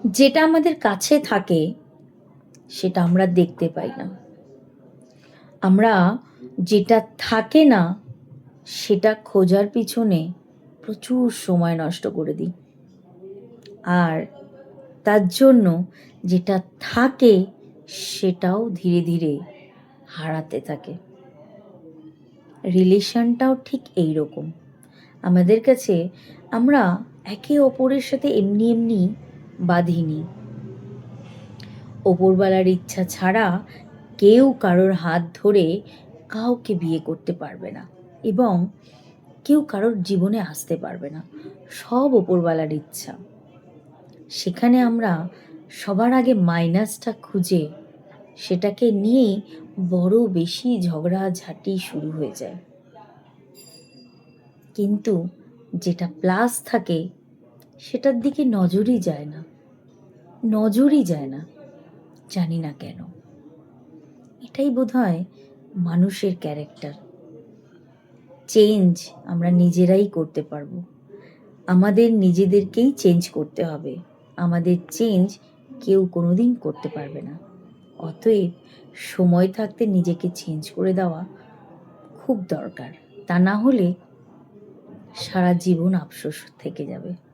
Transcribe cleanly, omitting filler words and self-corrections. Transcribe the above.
যেটা আমাদের কাছে থাকে সেটা আমরা দেখতে পাই না। আমরা যেটা থাকে না সেটা খোঁজার পিছনে প্রচুর সময় নষ্ট করে দিই। আর তার জন্য যেটা থাকে সেটাও ধীরে ধীরে হারাতে থাকে। রিলেশনটাও ঠিক এই রকম। আমাদের কাছে আমরা একে অপরের সাথে এমনি এমনি বাঁধিনি। ওপরওয়ালার ইচ্ছা ছাড়া কেউ কারোর হাত ধরে কাউকে বিয়ে করতে পারবে না, এবং কেউ কারোর জীবনে আসতে পারবে না। সব ওপরওয়ালার ইচ্ছা। সেখানে আমরা সবার আগে মাইনাসটা খুঁজে সেটাকে নিয়ে বড় বেশি ঝগড়াঝাটি শুরু হয়ে যায়। কিন্তু যেটা প্লাস থাকে সেটার দিকে নজরই যায় না, নজরই যায় না। জানি না কেন। এটাই বোধহয় মানুষের ক্যারেক্টার। চেঞ্জ আমরা নিজেরাই করতে পারবো। আমাদের নিজেদেরকেই চেঞ্জ করতে হবে। আমাদের চেঞ্জ কেউ কোনোদিন করতে পারবে না। অতএব সময় থাকতে নিজেকে চেঞ্জ করে দেওয়া খুব দরকার। তা না হলে সারা জীবন আফসোস থেকে যাবে।